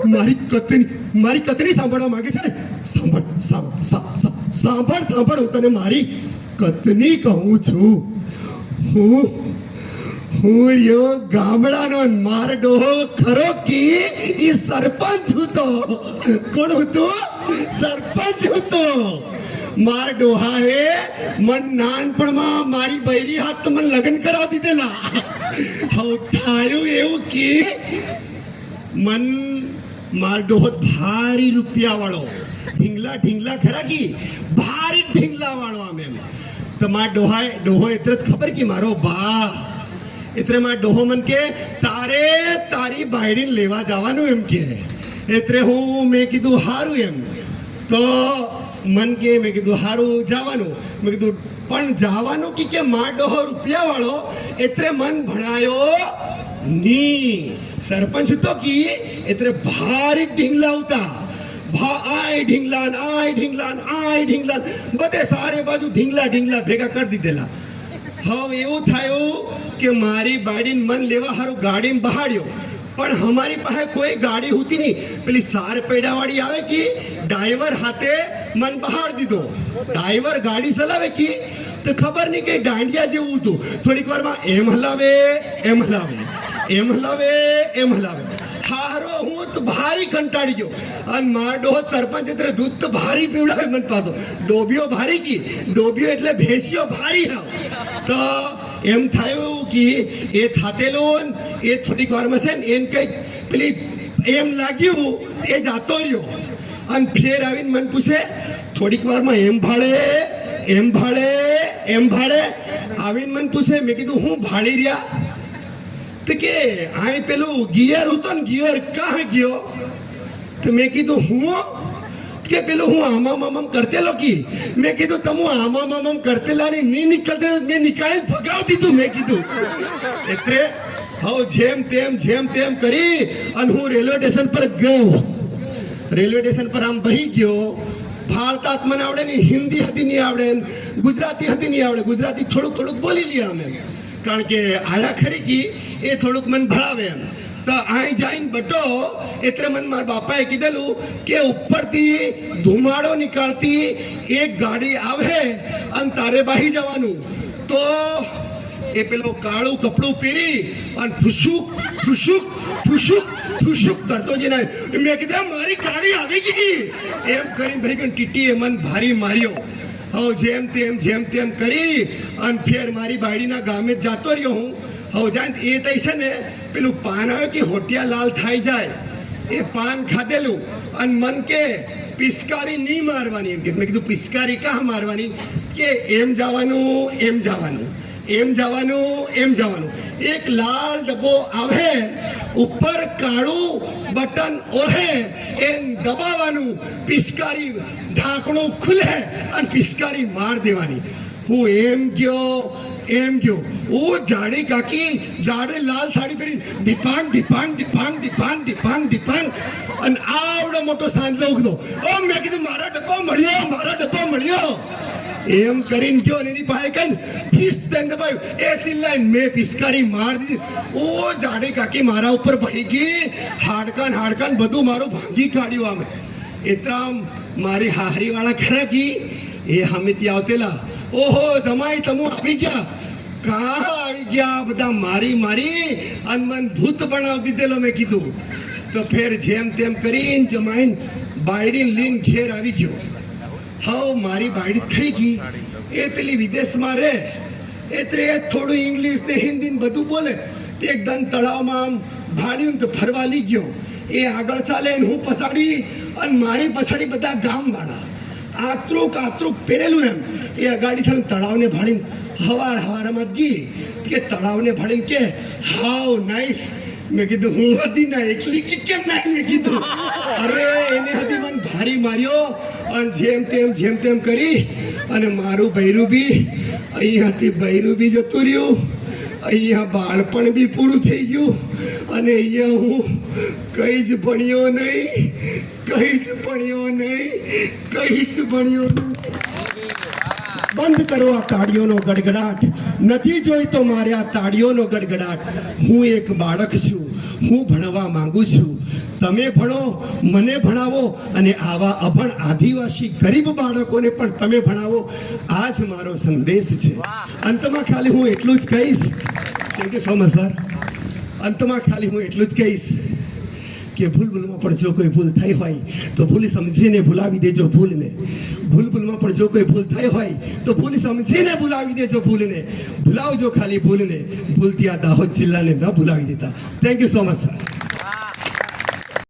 મારી કતની સાંભળવા માંગે છે ને? સાંભળ હું તને મારી કતની કહું છું. હું યો ગામડાનો માર ડોહો ખરો કી ઈ સરપંચ હતો. કોણ હતો? સરપંચ હતો. માર ડોહા એ મન નાનપણમાં મારી બૈરી હાથ તો મને લગ્ન કરાવી દીધેલા. હવે થાયું એવું કે મન માર ડોહો ભારી રૂપિયા વાળો ઢીંગલા ખરા કી ભારી ઢીંગલા વાળો આમ એમ તો માર ડોહો એટલે જ ખબર કે મારો બા એટલે માર ડોહો મન કે તારી બાયડીને લેવા જવાનું એમ કે એટલે મેં કીધું હારું એમ તો મન કે મેં કીધું હારું જવાનું. મેં કીધું પણ જવાનું કે માર ડોહો રૂપિયા વાળો એટલે મન ભણાયો ની. સરપંચ હતો કી એટલે ભારી ઢીંગલા આવતા. આય ઢીંગલા બધે સારે બાજુ ઢીંગલા ભેગા કરી દીધેલા. હવે એવું થયું કે મારી બાયડીને મન લેવા હારું ગાડીમાં બહાડ્યો. પણ અમારી પાસે કોઈ ગાડી હોતી નહીં. પેલી સાર પેડાવાળી આવે કે ડ્રાઈવર હાથે મન બહાડ દીધો. ડ્રાઈવર ગાડી ચલાવે કે તો ખબર નહીં કે દાંડિયા જેવું હતું. થોડીક વારમાં એમ હલાવે હારો હું તો ભારી કંટાળી ગયો. અને માર ડોહો સરપંચ એટલે દૂધ તો ભારી પીવડાવે મન પાછો. ડોબીઓ એટલે ભેંસીઓ ભારી હાવ. તો એમ થયું કે એ થાતેલું એ થોડીક વારમાં છે ને એને કંઈક પેલી એમ લાગ્યું એ જાતો રહ્યો. અને ફેર આવીને મને પૂછે થોડીક વારમાં એમ ભાળે આવીને મને પૂછે. મેં કીધું હું ભાળી રહ્યા? તો કે આ પેલું ગિયર હતો ને ગિયર કાં ગયો? તો મેં કીધું હું કે પેલું હું આમામ કરતેલો કી. મેં કીધું તમે આમામ કરતેલા નહીં નીકળતે મેં નીકાળીને ફગાવી દીધું. મેં કીધું એટલે હવે જેમ તેમ કરી અને હું રેલવે સ્ટેશન પર ગયો. રેલવે સ્ટેશન પર આમ બહી ગયો. ભારત મને આવડે નહીં, હિન્દી હતી નહીં આવડે, ગુજરાતી હતી નહીં આવડે. ગુજરાતી થોડુંક બોલી લઈએ અમે કારણ કે આયા ખરી કી એ થોડુંક મને ભણાવે એમ. તો અહીં જઈને બટો એટલે મને મારા બાપાએ કીધેલું કે ઉપરથી ધુમાડો નીકળતી એક ગાડી આવે અને તારે બાહી જવાનું. તો એ પેલો કાળું કપડું પહેરી અને ફુશુક કરતો જઈને મેં કીધું મારી ગાડી આવી ગઈ એમ કરીને ભાઈ ટીટીએ મને ભારી માર્યો. હવે જેમ તેમ કરી અને ફેર મારી બાયડીના ગામે જ જાતો રહ્યો હું. હવે જાય એ તઈ છે ને પેલું પાન આવે કે હોટિયા લાલ થાય જાય એ પાન ખાધેલું. અને મન કે પિસ્કારી નહીં મારવાની એમ કે. મેં કીધું પિસ્કારી કાં મારવાની? કે એમ જવાનું. એક લાલ ડબ્બો આવે ઉપર કાળું બટન ઓહે એમ દબાવવાનું. પિસ્કારી ઢાંકણું ખુલે અને પિસ્કારી માર દેવાની. હું એમ ગયો ઓ જાડી કાકી જાડે લાલ સાડી પહેરી ડિપાંગ અને આવડો મોટો સાંજલો ઉગતો. મેં કીધું મારા ડબ્બો મળ્યો એમ કરીને ગયો. એની પાસે કઈ ફીસ દઈને દબાવ્યું એ સિલાઈને મેં પિસ્કારી માર દીધી. ઓ જાડી કાકી મારા ઉપર ભરી ગઈ. હાડકાન બધું મારું ભાંગી કાઢ્યું. આમે એટલા મારી હાહરી વાળા ખરા કી એ હમેથી આવતેલા. ઓહો જમાઈ તમે આવી ગયા? કાં આવી ગયા? બધા મારી અને મન ભૂત બનાવી દીધેલો. મેં કીધું તો ફેર જેમ તેમ કરીને જમાઈને બાયડીને લઈને ઘેર આવી ગયો. હવે મારી બાયડી થઈ ગઈ એ પેલી વિદેશમાં રહે એટલે એ થોડું ઇંગ્લિશ ને હિન્દી ને બધું બોલે. એકદમ તળાવમાં આમ ભાળ્યું તો ફરવા લઈ ગયો. એ આગળ ચાલે ને હું પછાડી અને મારી પછાડી બધા ગામવાળા આતરું પહેરેલું એમ. એ અગાડી છે તળાવને ભાળીને હવારમાં ગઈ કે તળાવને ભાળીને કે હાવ નાઈસ. મેં કીધું હું હતી ના એકલી કેમ ના? મેં કીધું અરે એને હતી મને ભારી માર્યો. અને જેમ તેમ કરી અને મારું બૈરું બી અહીંયાથી જતું રહ્યું. અહીંયા બાળપણ બી પૂરું થઈ ગયું અને અહીંયા હું કઈ જ ભણ્યો નહીં. બંધ કરો આ તાળીઓનો ગડગડાટ, નથી જોઈતો મારે આ તાળીઓનો ગડગડાટ. હું એક બાળક છું, હું ભણવા માંગુ છું. તમે ભણો, મને ભણાવો અને આવા અભણ આદિવાસી ગરીબ બાળકોને પણ તમે ભણાવો. આ જ મારો સંદેશ છે. અંતમાં ખાલી હું એટલું જ કહીશ. Thank you so much sir. અંતમાં ખાલી હું એટલું જ કહીશ કે ભૂલમાં પણ જો કોઈ ભૂલ થઈ હોય તો ભૂલ સમજીને ભૂલાવી દેજો ભૂલને. ભૂલમાં પણ જો કોઈ ભૂલ થઈ હોય તો ભૂલ સમજીને ભૂલાવી દેજો ભૂલને. ભૂલાવજો ખાલી ભૂલને, ભૂલથી આ દાહોદ જિલ્લાને ન ભૂલાવી દેતા. Thank you so much sir.